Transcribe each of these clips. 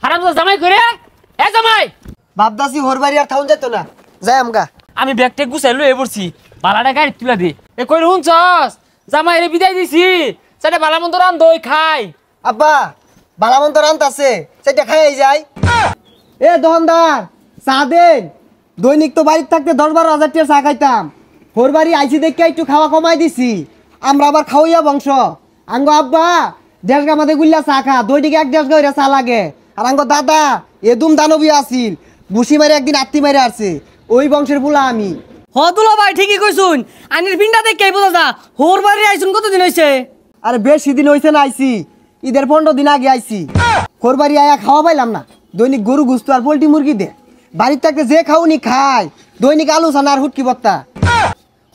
হারামজাদা জামাই করে এ জামাই বাপদাসি হোর বাড়ি আর থাউন যাইতো না যাই আমগা আমি ব্যাগটা গুছাই লয়ে পড়ছি বালাটা গাড়ি তুলা দে এ কই হুনছস জামাই রে বিদায় দিছি সেটা বালা মন্দ রান দই খাই আব্বা বালামন্ত রান্ত আছে সেটা খাই যাই এ দোকানদার চা দেন দৈনিক তো বাড়িতে থাকতে 10-12 হাজার টাকা চা খাইতাম হোর বাড়ি আইছি দেখে একটু খাওয়া কমাই দিছি আমরা আবার খাওয়াইয়া বংশ আঙ্গ আব্বা 1.5 গা মাঝে গুল্লা চা খা দৈনিক 1.5 গা চা লাগে আর আঙ্গ দাদা এদুম দানবী আছিল বুসি মারে একদিন আত্মি মারে আসছে ওই বংশের বুলা আমি হদুলা ভাই ঠিকই কইছুন আনির পিন্ডা দেখে বোঝা যা হোর বাড়ি আইছুন কতদিন হইছে আরে বেশি দিন হইছে না আইছি ঈদের 15 দিন আগে আইছি হোর বাড়ি আয়া খাওয়া পাইলাম না দৈনিক গরু গুস্ত আর পোল্ট্রি মুরগি দে বাড়ির থাকতে যে খাওনি খায় দৈনিক আলু সানা আর হুটকি বত্তা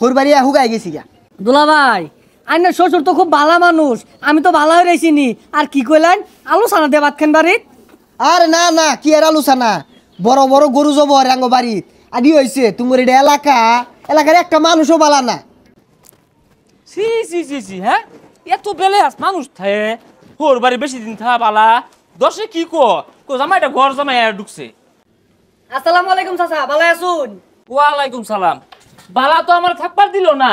হোর বাড়ি আয়া হুগাই গেছি গা দুলা ভাই আইনের শ্বশুর তো খুব ভালো মানুষ আমি তো ভালো হয়ে রইছিনি আর কি কইলেন আলু সানা দিয়ে ভাত খান বাড়িত আরে না না কি আর আলু সানা বড় বড় গরু জব রাঙ্গ বাড়িত আদি হইছে তোমার এটা এলাকার একটা মানুষও বালা না সি সি সি সি হ্যাঁ এত বেলে আস মানুষ থাকে হোর বাড়ি বেশি দিন থা বালা দশে কি কো জামাইটা ঘর জামাই ঢুকছে আসসালামু আলাইকুম চাচা ভালো আছুন ওয়ালাইকুম সালাম বালা তো আমার থাকবার দিল না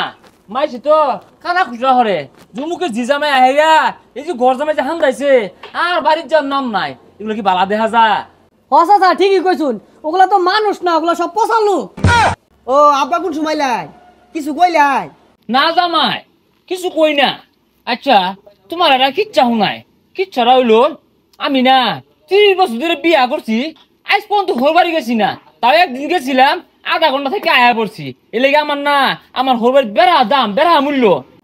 মাইছে তো খানা খুচরা হরে জুমুকে জি জামাই আহেরা এই যে ঘর জামাই যে হান যাইছে আর বাড়ির যার নাম নাই এগুলো কি বালা দেখা যা হ চাচা ঠিকই কইছুন ওগুলা তো মানুষ না ওগুলা সব পোষালু ও আব্বা কোন সময় লাই কিছু কইলাই না জামাই কিছু কই না আচ্ছা তোমার এরা কিচ্ছা হুনাই কিচ্ছারা হইলো আমি না 30 বছর ধরে বিয়া করছি আজ পর্যন্ত হোর বাড়ি গেছি না তাও একদিন গেছিলাম আধা ঘন্টা থেকে আয়া পড়ছি এ লেগে আমার না আমার হোর বাড়ির বেড়া মূল্য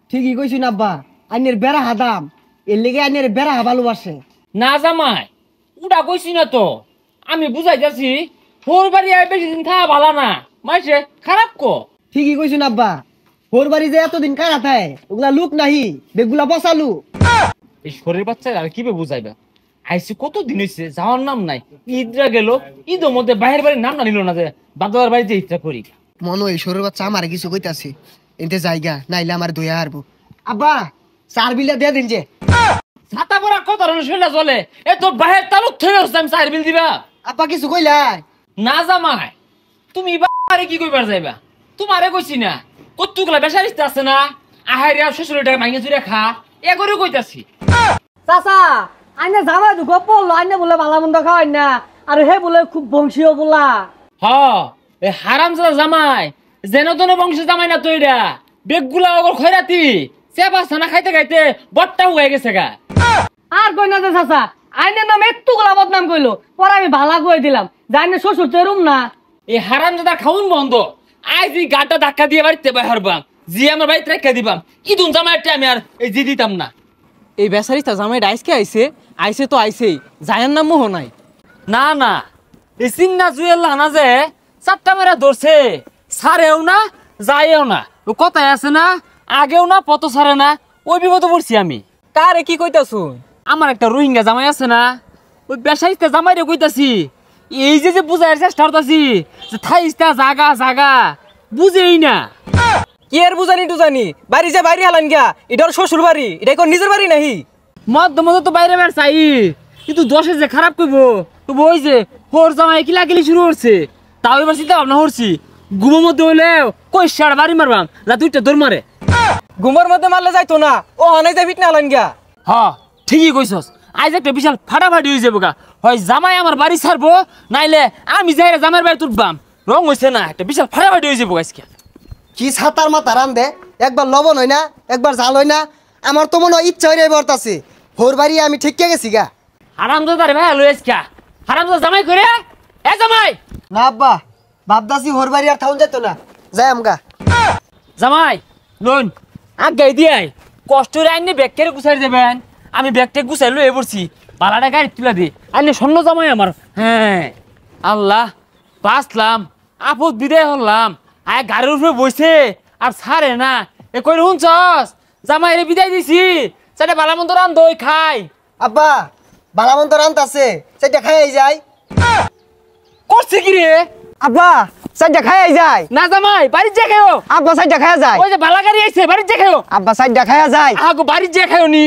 ঠিকই কইছুন আব্বা আইনের বেড়া হাদাম এর লেগে আইনের বেড়া ভালোবাসে না জামাই উড়া কইছি না তো আমি বুঝাই যাচ্ছি হোর বাড়ি আয় বেশি দিন থাকা ভালো না মাইছে খারাপ কো ঠিকই কইছুন আব্বা হোর বাড়ি যে এতদিন কারা থায় ওগুলা লুক নাহি বেগুলা বসালু এই শরীর বাচ্চা আর কি বুঝাইবা আইসি কত দিন হয়েছে যাওয়ার নাম নাই ঈদরা গেল ঈদের মধ্যে বাইরের বাড়ির নাম না নিল না যে বাদার বাড়ি যে ইচ্ছা করি মনে হয় সরুর বাচ্চা আমার কিছু কইতাছে এতে জায়গা নাইলে আমার দয়া হারবো আব্বা 4 বিলা দিয়ে দিন যে ছাতা পরা কত ধরনের শৈলা চলে এ তোর বাহের তালুক থেকে হচ্ছে আমি 4 বিল দিবা আব্বা কিছু কইলাই না জামাই তুমি বাড়ি কি কইবার যাইবা তোমারে কইছি না কতগুলা বেসারিস্তে আছে না আহারিয়া শ্বশুরের টাকা মাইনে চুরে খা এ করে কইতাছি চাচা আইনে জামাই তো গপ আইনে বলে ভালো মন্দ খাওয়াই না আর হে বলে খুব বংশীয় বলা হ এ হারামজাদা জামাই যেন তেন বংশের জামাই না তো এটা বেগগুলা ওগর খয়রাতি চেপা ছানা খাইতে খাইতে বট্টা হয়ে গেছে গা আর কই না যে চাচা আইনের নাম একটু গোলা বদনাম কইলো পরে আমি ভালা কই দিলাম জানি শ্বশুর তো এরম না এই হারামজাদা খাউন বন্ধ আজ এই গাটা ধাক্কা দিয়ে বাড়িতে বাহারবাম জি আমার বাড়িতে রেখে দিবাম ইদুন জামাইটা আমি আর এই জি দিতাম না এই বেচারিটা জামাইটা আইসকে আইসে তো আইসেই জায়ার নাম মোহ নাই না না এই চিন্না জুয়েল না যে 4টা মেরা ধরছে সারেও না যায়ও না ও কথাই আছে না আগেও না পত সারে না ওই বিপদে পড়ছি আমি কারে কি কইতাছুন আমার একটা রোহিঙ্গা জামাই আছে না ওই বেসাইতে জামাই রে কইতাছি এই যে বুঝাইয়ের চেষ্টা করতাছি যে থাইস্তা জাগা বুঝেই না কি আর বুঝানি টুজানি বাড়ি যে বাইরে হালান গিয়া এটা ওর শ্বশুর বাড়ি এটা কোন নিজের বাড়ি নাহি মধ্যে তো বাইরে বের চাই কিন্তু দশে যে খারাপ করবো তো ওই যে হোর জামাই কিলাকিলি শুরু করছে তাও এবার চিন্তা ভাবনা করছি ঘুমের মধ্যে হইলে কই সার বাড়ি মারবাম যা দুইটা দৌড় মারে ঘুমের মধ্যে মারলে যাইতো না ও হানাই যাই ফিটনা হালান গিয়া হ ঠিকই কইছস আজ একটা বিশাল ফাটাফাটি হয়ে যাবো গা হয় জামাই আমার বাড়ি ছাড়বো নাইলে আমি যাই জামাইয়ের বাড়ি তুলবাম রং হয়েছে না একটা বিশাল ফাটাফাটি হয়ে যাবো আজকে কি ছাতার মাথা রান দে একবার লবণ হয় না একবার জাল হয় না আমার তো মনে হয় ইচ্ছা হয়ে বর্তাছে হোর বাড়ি আমি ঠিক গেছি গা হারামজাদা রে ভাই লই আজকে হারামজাদা জামাই করে এ জামাই না আব্বা বাপদাসি হোর বাড়ি আর থাউন যাইতো না যাই আমগা জামাই লোন আগে দিয়াই কষ্ট রে আইনে ব্যাগকে গুছাই দেবেন আমি ব্যাগটা গুছাই লয়ে পড়ছি বালাটা গাড়ি তুলা দি আইনে স্বর্ণ জামাই আমার হ্যাঁ আল্লাহ বাঁচলাম আপদ বিদায় হলাম আয় গাড়ির উপরে বসে আর ছাড়ে না এ কই শুনছস জামাই রে বিদায় দিছি সেটা বালা মন্দ রান দই খাই আব্বা বালামন্ত রান্ত আছে সেটা খাই যায় করছে কি রে আব্বা সাইডটা খাই যায় না জামাই বাড়ির যে খাও আব্বা সাইডটা খাই যায় ওই যে বালা গাড়ি আইছে বাড়ির যে খাও আব্বা সাইডটা খাই যায় আগো বাড়ির যে খাও নি